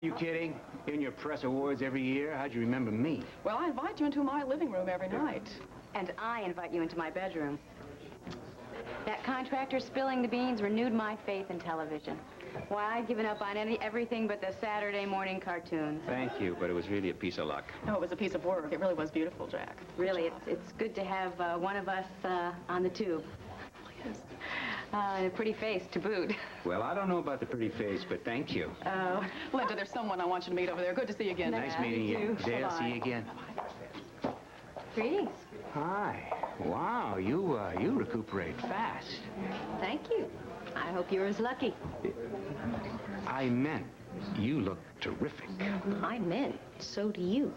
You kidding? In your press awards every year? How'd you remember me? Well, I invite you into my living room every night. And I invite you into my bedroom. That contractor spilling the beans renewed my faith in television. Why, I'd given up on everything but the Saturday morning cartoons. Thank you, but it was really a piece of luck. No, it was a piece of work. It really was beautiful, Jack. Really, it's good to have one of us on the tube. Yes. And a pretty face to boot. Well, I don't know about the pretty face, but thank you. Oh. Linda, there's someone I want you to meet over there. Good to see you again. Nice meeting you. Dale, see you again. Greetings. Hi. Wow, you recuperate fast. Thank you. I hope you're as lucky. I meant you look terrific. I meant so do you,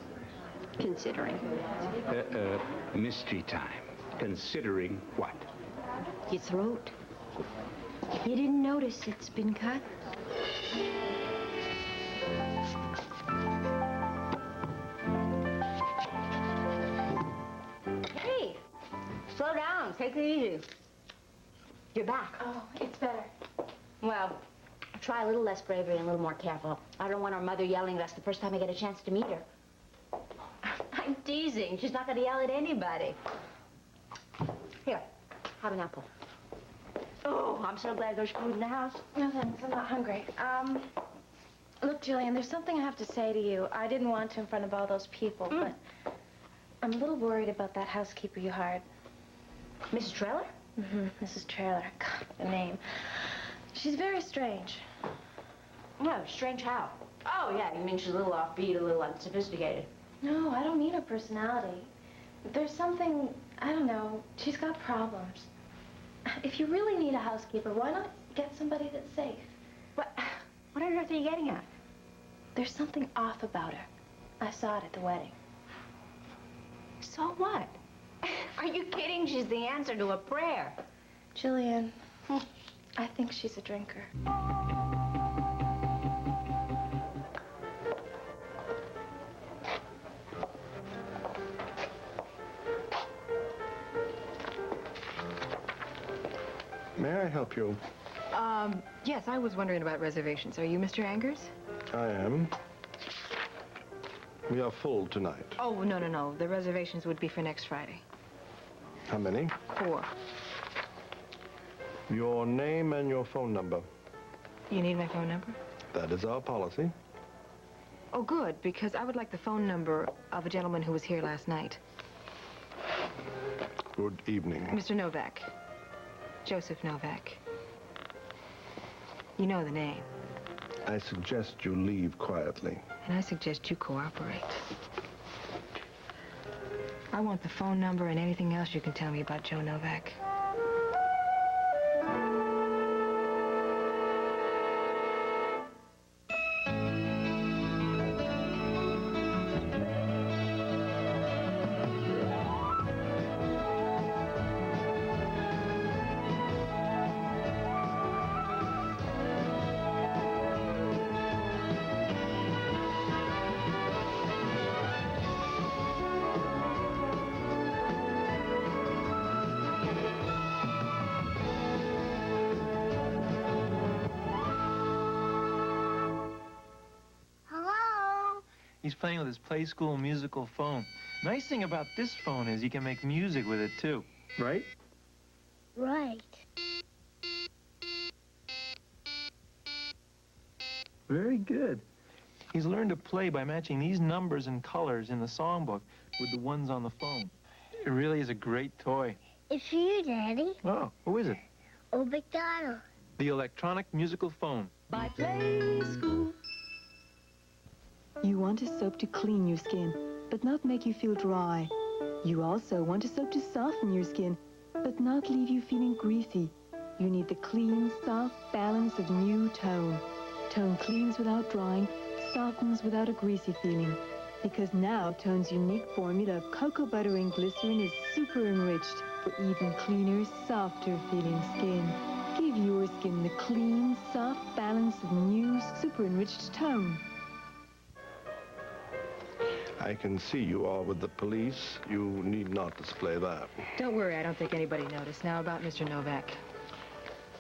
considering. Mystery time. Considering what? Your throat. You didn't notice it's been cut? Hey, slow down. Take it easy. You're back. Oh, it's better. Well, try a little less bravery and a little more careful. I don't want our mother yelling at us the first time I get a chance to meet her. I'm teasing. She's not going to yell at anybody. Here, have an apple. Oh, I'm so glad there's food in the house. No, thanks. I'm not hungry. Look, Julian, there's something I have to say to you. I didn't want to in front of all those people, but I'm a little worried about that housekeeper you hired. Mrs. Trailer? Mm-hmm, Mrs. Trailer. God, the name. She's very strange. No, strange how? Oh, yeah, you mean she's a little offbeat, a little unsophisticated. No, I don't mean her personality. There's something, I don't know, she's got problems. If you really need a housekeeper, why not get somebody that's safe? What on earth are you getting at? There's something off about her. I saw it at the wedding. So what? Are you kidding? She's the answer to a prayer. Jillian, I think she's a drinker. May I help you? Yes, I was wondering about reservations. Are you Mr. Angers? I am. We are full tonight. Oh, no. The reservations would be for next Friday. How many? 4. Your name and your phone number. You need my phone number? That is our policy. Oh, good, because I would like the phone number of a gentleman who was here last night. Good evening. Mr. Novak. Joseph Novak. You know the name. I suggest you leave quietly. And I suggest you cooperate. I want the phone number and anything else you can tell me about Joe Novak. He's playing with his Play School musical phone. Nice thing about this phone is you can make music with it, too. Right? Right. Very good. He's learned to play by matching these numbers and colors in the songbook with the ones on the phone. It really is a great toy. It's for you, Daddy. Oh, who is it? Old MacDonald. The electronic musical phone. By Play School. You want a soap to clean your skin, but not make you feel dry. You also want a soap to soften your skin, but not leave you feeling greasy. You need the clean, soft balance of new Tone. Tone cleans without drying, softens without a greasy feeling. Because now Tone's unique formula of cocoa butter and glycerin is super enriched for even cleaner, softer feeling skin. Give your skin the clean, soft balance of new, super enriched Tone. I can see you are with the police. You need not display that. Don't worry, I don't think anybody noticed. Now about Mr. Novak.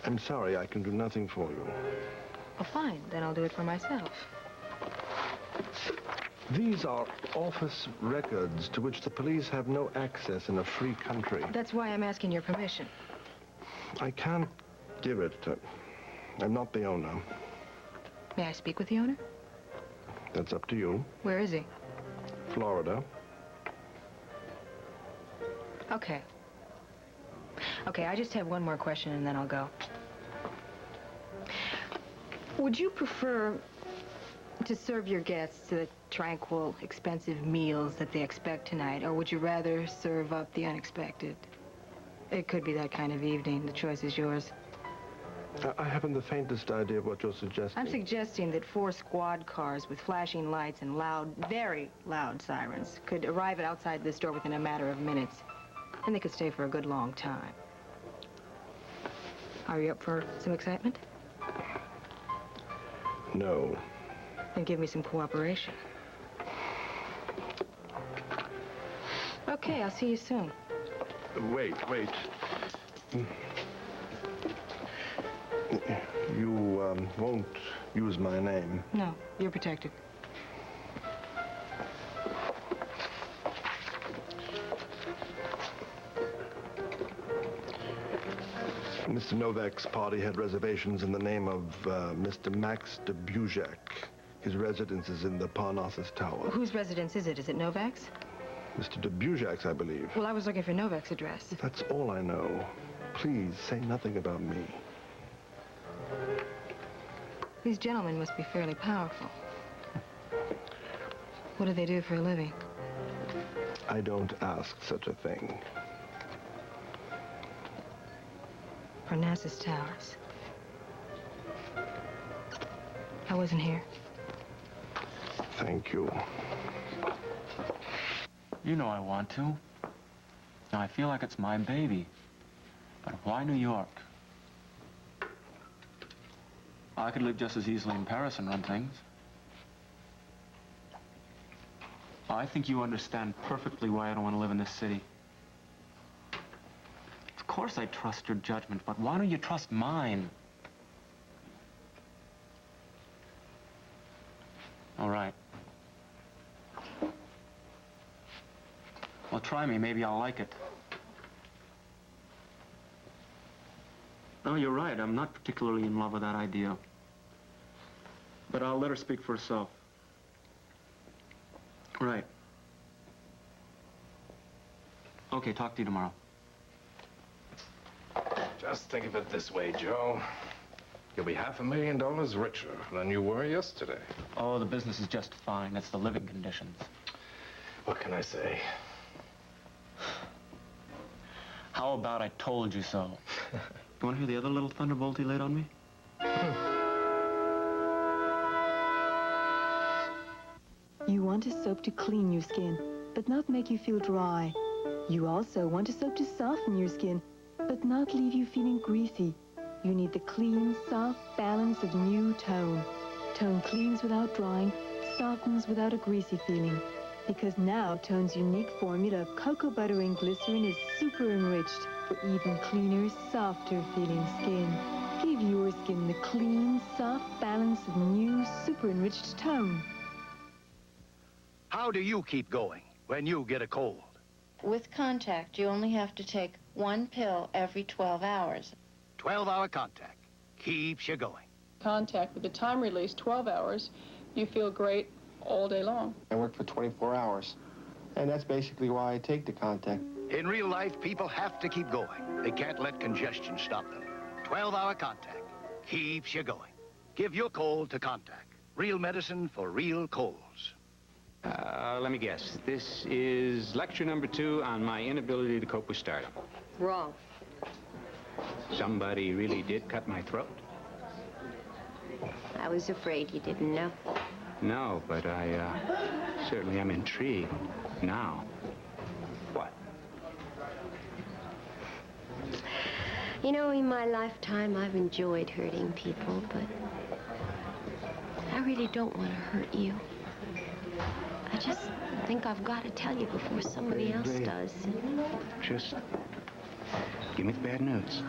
I'm sorry, I can do nothing for you. Oh, fine. Then I'll do it for myself. These are office records to which the police have no access in a free country. That's why I'm asking your permission. I can't give it. I'm not the owner. May I speak with the owner? That's up to you. Where is he? Florida. Okay. Okay, I just have one more question and then I'll go. Would you prefer to serve your guests the tranquil, expensive meals that they expect tonight, or would you rather serve up the unexpected? It could be that kind of evening. The choice is yours. I haven't the faintest idea of what you're suggesting. I'm suggesting that 4 squad cars with flashing lights and loud, very loud sirens could arrive at outside this door within a matter of minutes. And they could stay for a good long time. Are you up for some excitement? No. Then give me some cooperation. Okay, I'll see you soon. Wait. You won't use my name. No, you're protected. Mr. Novak's party had reservations in the name of Mr. Max de Buzak. His residence is in the Parnassus Tower. Whose residence is it? Is it Novak's? Mr. de Buzak's, I believe. Well, I was looking for Novak's address. That's all I know. Please, say nothing about me. These gentlemen must be fairly powerful. What do they do for a living? I don't ask such a thing. Parnassus Towers. I wasn't here. Thank you. You know I want to. Now, I feel like it's my baby. But why New York? I could live just as easily in Paris and run things. I think you understand perfectly why I don't want to live in this city. Of course I trust your judgment, but why don't you trust mine? All right. Well, try me. Maybe I'll like it. No, you're right. I'm not particularly in love with that idea. But I'll let her speak for herself. Right. Okay, talk to you tomorrow. Just think of it this way, Joe. You'll be $500,000 richer than you were yesterday. Oh, the business is just fine. It's the living conditions. What can I say? How about I told you so? You want to hear the other little thunderbolt he laid on me? You want a soap to clean your skin, but not make you feel dry. You also want a soap to soften your skin, but not leave you feeling greasy. You need the clean, soft balance of new Tone. Tone cleans without drying, softens without a greasy feeling. Because now Tone's unique formula of cocoa butter and glycerin is super enriched for even cleaner, softer feeling skin. Give your skin the clean, soft balance of new, super enriched Tone. How do you keep going when you get a cold? With Contact, you only have to take 1 pill every 12 hours. 12-hour Contact keeps you going. Contact with the time release, 12 hours, you feel great all day long. I work for 24 hours, and that's basically why I take the Contact. In real life, people have to keep going. They can't let congestion stop them. 12-hour Contact keeps you going. Give your cold to Contact. Real medicine for real colds. Let me guess. This is lecture number 2 on my inability to cope with stardom. Wrong. Somebody really did cut my throat? I was afraid you didn't know. No, but I certainly am intrigued now. What? You know, in my lifetime, I've enjoyed hurting people, but I really don't want to hurt you. I just think I've got to tell you before somebody else does. Just give me the bad news.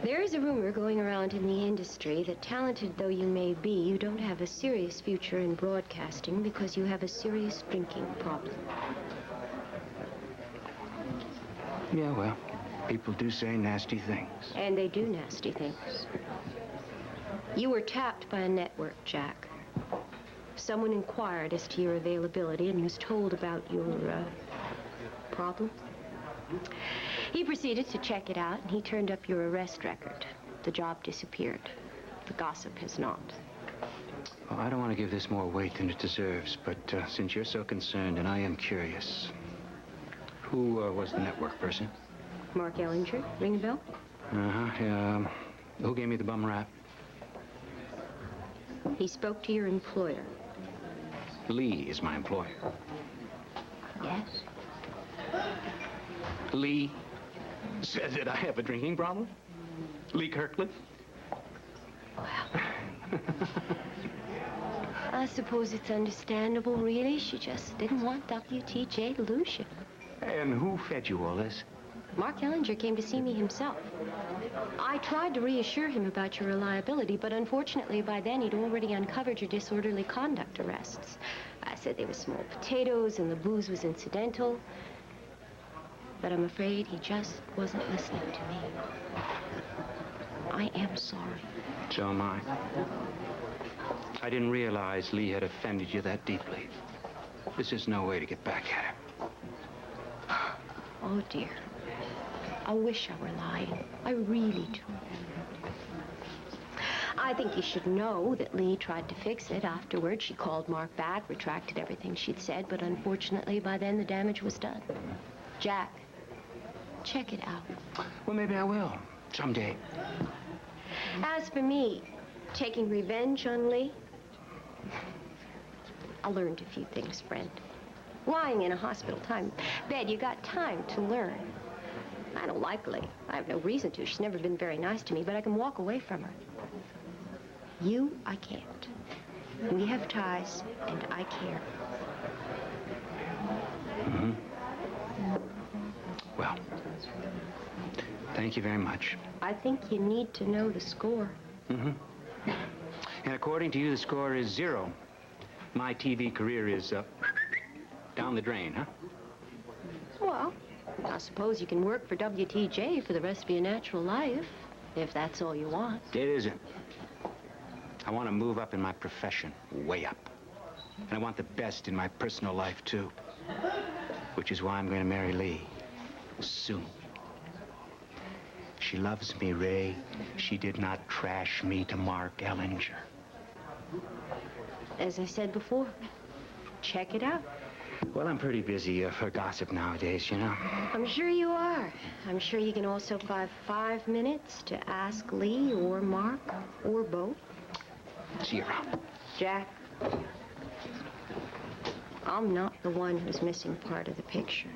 There is a rumor going around in the industry that, talented though you may be, you don't have a serious future in broadcasting because you have a serious drinking problem. Yeah, well, people do say nasty things. And they do nasty things. You were tapped by a network, Jack. Someone inquired as to your availability and was told about your, problem. He proceeded to check it out, and he turned up your arrest record. The job disappeared. The gossip has not. Well, I don't want to give this more weight than it deserves, but since you're so concerned and I am curious, who was the network person? Mark Ellinger, ring a bell? Uh-huh. Who gave me the bum rap? He spoke to your employer. Lee is my employer. Yes? Lee said that I have a drinking problem? Lee Kirkland? I suppose it's understandable, really. She just didn't want WTJ to lose you. And who fed you all this? Mark Ellinger came to see me himself. I tried to reassure him about your reliability, but unfortunately by then he'd already uncovered your disorderly conduct arrests. I said they were small potatoes and the booze was incidental. But I'm afraid he just wasn't listening to me. I am sorry. So am I. I didn't realize Lee had offended you that deeply. This is no way to get back at him. Oh, dear. I wish I were lying. I really do. I think you should know that Lee tried to fix it. Afterwards, she called Mark back, retracted everything she'd said, but unfortunately, by then, the damage was done. Jack, check it out. Well, maybe I will. Someday. As for me, taking revenge on Lee, I learned a few things, friend. Lying in a hospital bed, you got time to learn. I don't like Lee. I have no reason to. She's never been very nice to me, but I can walk away from her. You, I can't. We have ties, and I care. Mm-hmm. Well, thank you very much. I think you need to know the score. Mm-hmm. And according to you, the score is 0. My TV career is, down the drain, huh? Well, I suppose you can work for WTJ for the rest of your natural life, if that's all you want. It isn't. I want to move up in my profession, way up. And I want the best in my personal life, too. Which is why I'm going to marry Lee. Soon. She loves me, Ray. She did not trash me to Mark Ellinger. As I said before, check it out. Well, I'm pretty busy for gossip nowadays, you know. I'm sure you are. I'm sure you can also find 5 minutes to ask Lee or Mark or both. See you around. Jack, I'm not the one who's missing part of the picture.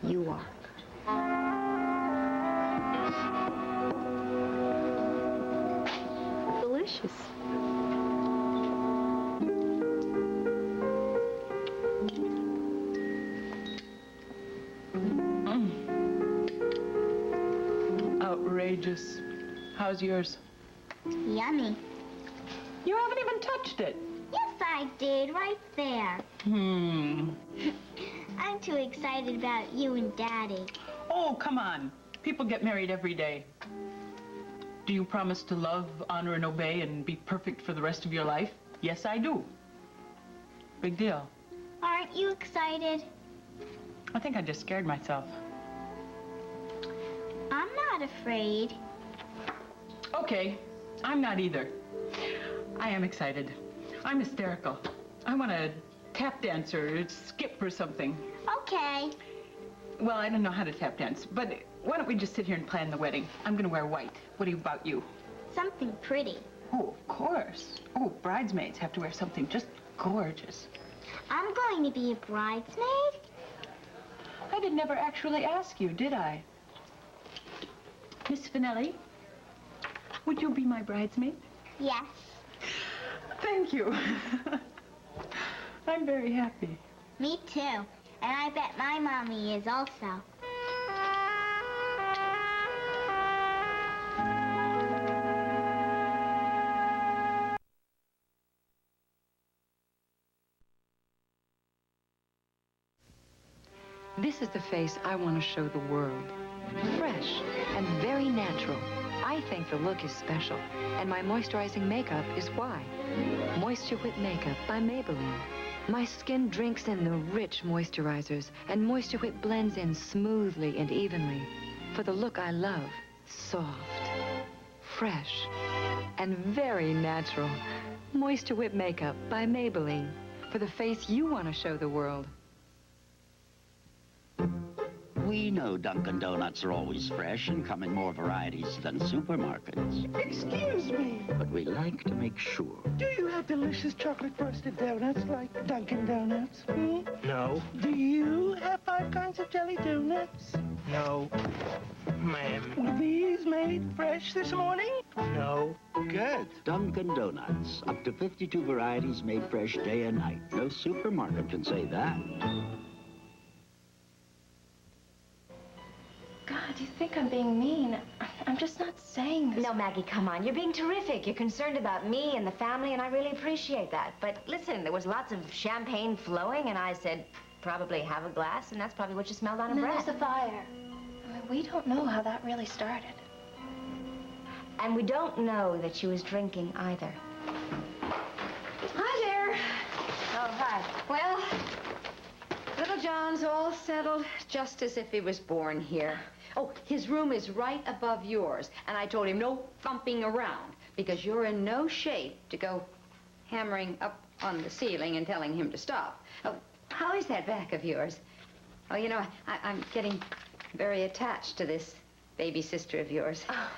You are. Delicious. Outrageous. How's yours? Yummy. You haven't even touched it. Yes, I did, right there. I'm too excited about you and Daddy. Oh, come on. People get married every day. Do you promise to love, honor, and obey and be perfect for the rest of your life? Yes, I do. Big deal. Aren't you excited? I think I just scared myself. I'm not afraid. Okay, I'm not either. I am excited. I'm hysterical. I want to tap dance or skip or something. Okay. Well, I don't know how to tap dance, but why don't we just sit here and plan the wedding? I'm going to wear white. What about you? Something pretty. Oh, of course. Oh, bridesmaids have to wear something just gorgeous. I'm going to be a bridesmaid? I did never actually ask you, did I? Miss Finelli, would you be my bridesmaid? Yes. Thank you. I'm very happy. Me too. And I bet my mommy is also. This is the face I want to show the world. Fresh and very natural. I think the look is special, and my moisturizing makeup is why. Moisture Whip Makeup by Maybelline. My skin drinks in the rich moisturizers, and Moisture Whip blends in smoothly and evenly. For the look I love, soft, fresh, and very natural. Moisture Whip Makeup by Maybelline. For the face you want to show the world. We know Dunkin' Donuts are always fresh and come in more varieties than supermarkets. Excuse me. But we like to make sure. Do you have delicious chocolate frosted donuts like Dunkin' Donuts? Hmm? No. Do you have 5 kinds of jelly donuts? No. Ma'am. Were these made fresh this morning? No. Good. Dunkin' Donuts. Up to 52 varieties made fresh day and night. No supermarket can say that. God, you think I'm being mean. I'm just not saying this. No, Maggie, come on. You're being terrific. You're concerned about me and the family, and I really appreciate that. But listen, there was lots of champagne flowing, and I said, probably have a glass, and that's probably what you smelled on her breath. There's the fire. I mean, we don't know how that really started. And we don't know that she was drinking either. Hi there. Oh, hi. Well, little John's all settled, just as if he was born here. Oh, his room is right above yours, and I told him no thumping around, because you're in no shape to go hammering up on the ceiling and telling him to stop. Oh, how is that back of yours? Oh, you know, I'm getting very attached to this baby sister of yours. Oh,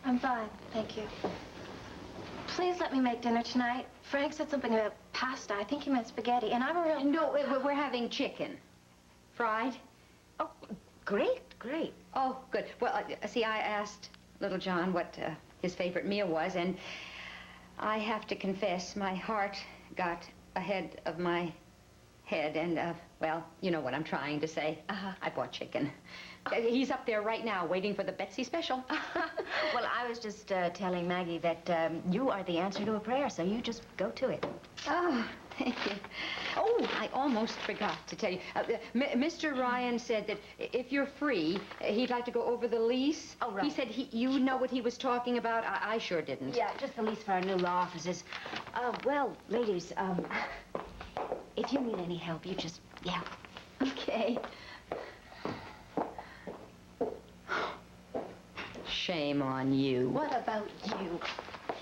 I'm fine, thank you. Please let me make dinner tonight. Frank said something about pasta. I think he meant spaghetti, and I'm a real... No, we're having chicken. Fried? Oh, great, great. Oh, good. Well, see, I asked little John what his favorite meal was, and I have to confess, my heart got ahead of my head, and, well, you know what I'm trying to say. I bought chicken. He's up there right now, waiting for the Betsy special. Well, I was just telling Maggie that you are the answer to a prayer, so you just go to it. Oh, thank you. Oh, I almost forgot to tell you. Mr. Ryan said that if you're free, he'd like to go over the lease. Oh, right. He said you know what he was talking about. I sure didn't. Yeah, just the lease for our new law offices. Well, ladies, if you need any help, you just yell. Okay. Shame on you. What about you,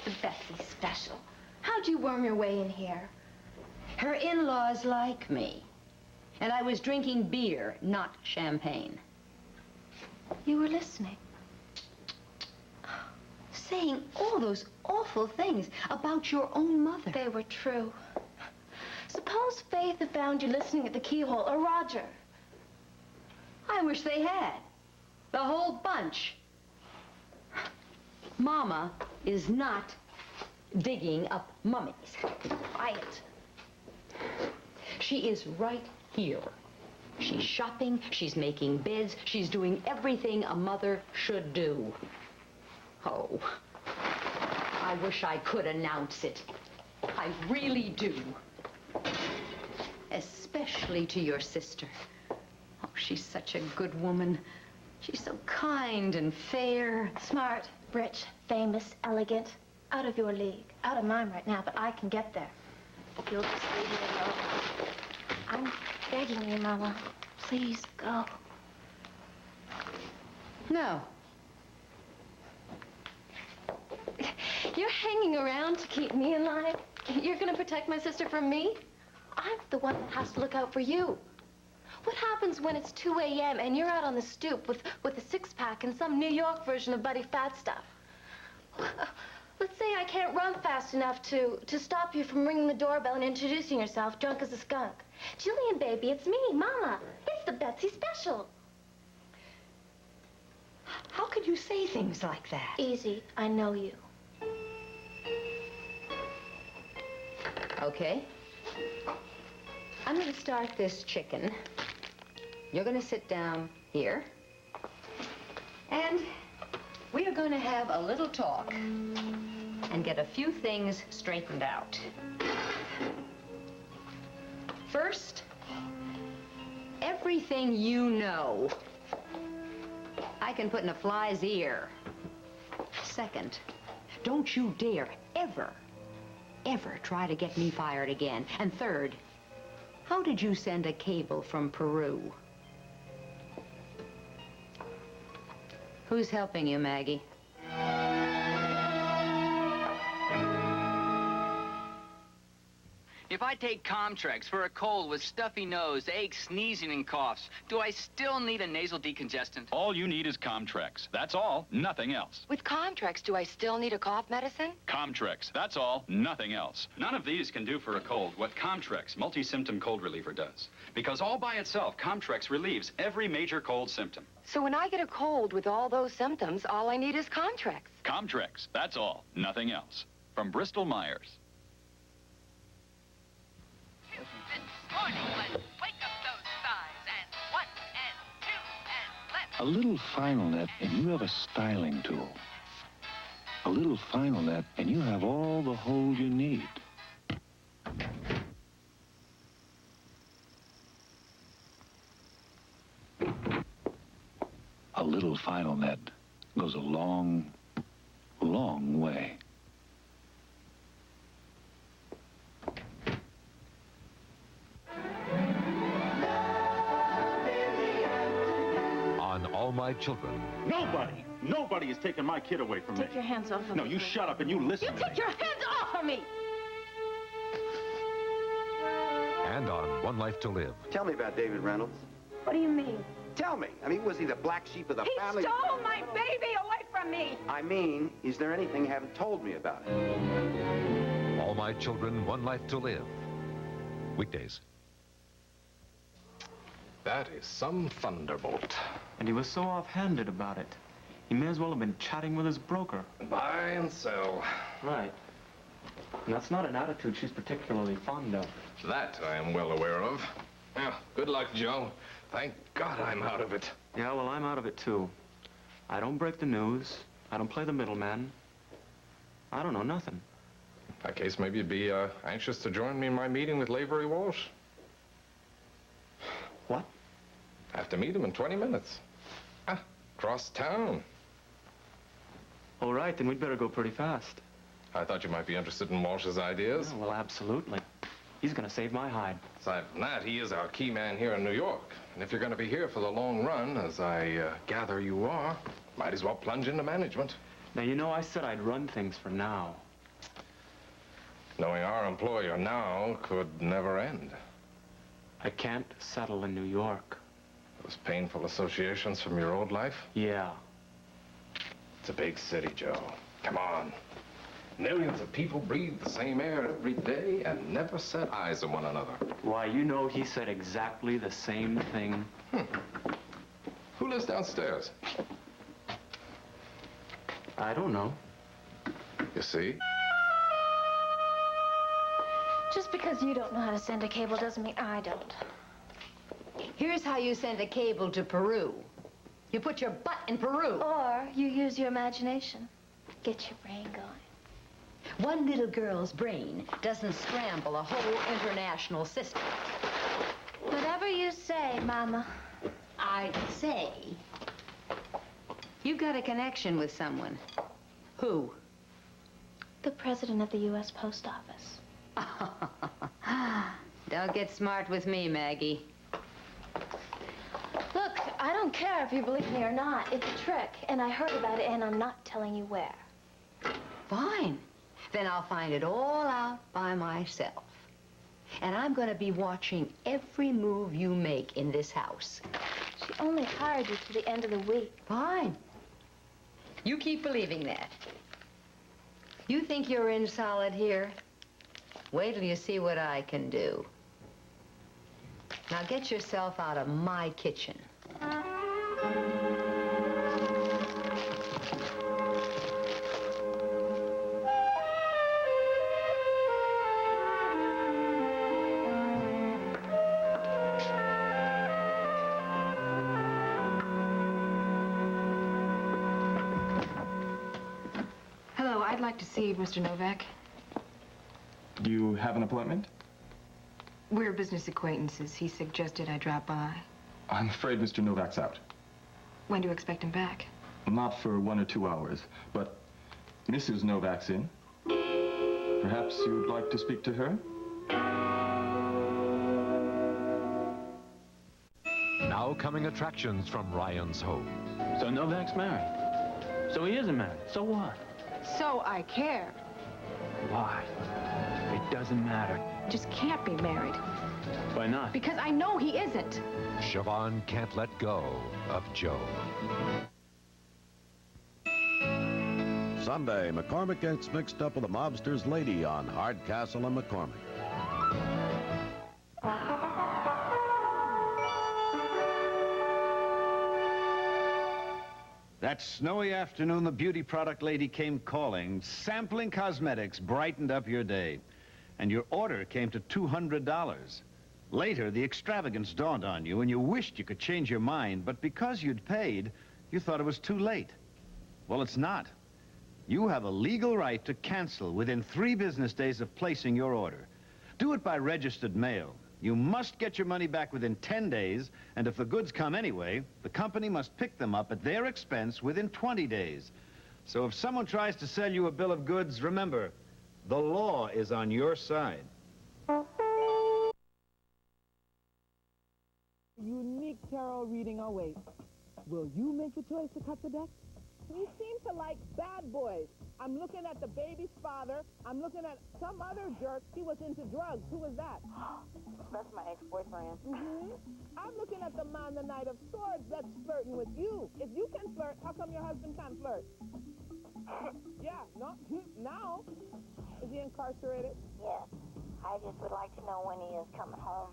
the Betsy special? How'd you worm your way in here? Her in-laws like me. And I was drinking beer, not champagne. You were listening. Saying all those awful things about your own mother. They were true. Suppose Faith had found you listening at the keyhole, or Roger. I wish they had. The whole bunch. Mama is not digging up mummies. Quiet. She is right here. She's shopping, she's making beds, she's doing everything a mother should do. Oh, I wish I could announce it. I really do. Especially to your sister. Oh, she's such a good woman. She's so kind and fair. Smart, rich, famous, elegant. Out of your league. Out of mine right now, but I can get there. If you'll just leave me alone. I'm begging you, Mama. Please go. No. You're hanging around to keep me in line? You're going to protect my sister from me? I'm the one that has to look out for you. What happens when it's 2 a.m. and you're out on the stoop with a six-pack and some New York version of Buddy Fat Stuff? Let's say I can't run fast enough to stop you from ringing the doorbell and introducing yourself drunk as a skunk. Jillian, baby, it's me, Mama. It's the Betsy special. How could you say things like that? Easy. I know you. Okay. I'm going to start this chicken. You're going to sit down here. And we are going to have a little talk and get a few things straightened out. First, everything you know, I can put in a fly's ear. Second, don't you dare ever try to get me fired again. And third, how did you send a cable from Peru? Who's helping you, Maggie? If I take Comtrex for a cold with stuffy nose, aches, sneezing, and coughs, do I still need a nasal decongestant? All you need is Comtrex. That's all, nothing else. With Comtrex, do I still need a cough medicine? Comtrex. That's all, nothing else. None of these can do for a cold what Comtrex multi-symptom cold reliever does. Because all by itself, Comtrex relieves every major cold symptom. So when I get a cold with all those symptoms, all I need is Comtrex. Comtrex. That's all, nothing else. From Bristol Myers. A little final net and you have a styling tool. A little final net and you have all the hold you need. A little final net goes a long, long way. All My Children. Nobody is taking my kid away from me. Take your hands off of me. No, you shut up and you listen. You take your hands off of me! And on One Life to Live. Tell me about David Reynolds. What do you mean? Tell me. I mean, was he the black sheep of the family? He stole my baby away from me! I mean, is there anything you haven't told me about it? All My Children, One Life to Live. Weekdays. That is some thunderbolt. And he was so offhanded about it. He may as well have been chatting with his broker. Buy and sell. Right. And that's not an attitude she's particularly fond of. That I am well aware of. Yeah, good luck, Joe. Thank God I'm out of it. Yeah, well, I'm out of it, too. I don't break the news. I don't play the middleman. I don't know nothing. In that case, maybe you'd be anxious to join me in my meeting with Lavery Walsh. What? I have to meet him in 20 minutes. Across town. All right, then we'd better go pretty fast. I thought you might be interested in Walsh's ideas. Yeah, well, absolutely. He's gonna save my hide. Aside from that, he is our key man here in New York. And if you're gonna be here for the long run, as I gather you are, might as well plunge into management. Now, you know, I said I'd run things for now. Knowing our employer now could never end. I can't settle in New York. Those painful associations from your old life? Yeah. It's a big city, Joe. Come on. Millions of people breathe the same air every day and never set eyes on one another. Why, you know he said exactly the same thing. Who lives downstairs? I don't know. You see? Just because you don't know how to send a cable doesn't mean I don't. Here's how you send a cable to Peru. You put your butt in Peru. Or you use your imagination. Get your brain going. One little girl's brain doesn't scramble a whole international system. Whatever you say, Mama. I say, you've got a connection with someone. Who? The president of the U.S. Post Office. Don't get smart with me, Maggie. Look, I don't care if you believe me or not. It's a trick, and I heard about it, and I'm not telling you where. Fine. Then I'll find it all out by myself. And I'm going to be watching every move you make in this house. She only hired you to the end of the week. Fine. You keep believing that. You think you're in solid here? Wait till you see what I can do. Now get yourself out of my kitchen. Hello, I'd like to see Mr. Novak. You have an appointment? We're business acquaintances. He suggested I drop by. I'm afraid Mr. Novak's out. When do you expect him back? Not for 1 or 2 hours, but Mrs. Novak's in. Perhaps you'd like to speak to her? Now coming attractions from Ryan's home. So Novak's married. So he isn't married. So what? So I care. Why? It doesn't matter. Just can't be married. Why not? Because I know he isn't. Siobhan can't let go of Joe. Sunday, McCormick gets mixed up with a mobster's lady on Hardcastle and McCormick. That snowy afternoon, the beauty product lady came calling. Sampling Cosmetics brightened up your day. And your order came to $200. Later, the extravagance dawned on you, and you wished you could change your mind, but because you'd paid, you thought it was too late. Well, it's not. You have a legal right to cancel within 3 business days of placing your order. Do it by registered mail. You must get your money back within 10 days, and if the goods come anyway, the company must pick them up at their expense within 20 days. So if someone tries to sell you a bill of goods, remember, the law is on your side. Unique tarot reading awaits. Will you make the choice to cut the deck? You seem to like bad boys. I'm looking at the baby's father. I'm looking at some other jerk. He was into drugs. Who was that? That's my ex-boyfriend. I'm looking at the man, the Knight of Swords, that's flirting with you. If you can flirt, how come your husband can't flirt? Yeah, no, now. Is he incarcerated? Yes. I just would like to know when he is coming home.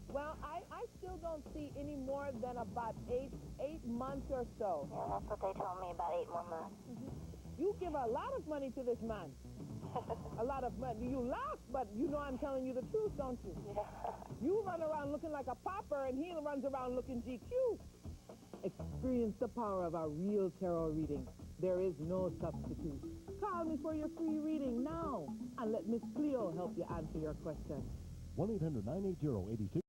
Well, I still don't see any more than about eight months or so. Yeah, that's what they told me, about 8 more months. You give a lot of money to this man. A lot of money. You laugh, but you know I'm telling you the truth, don't you? Yeah. You run around looking like a pauper, and he runs around looking GQ. Experience the power of our real tarot reading. There is no substitute. Call me for your free reading now, and let Miss Cleo help you answer your question. 1-800-980-86.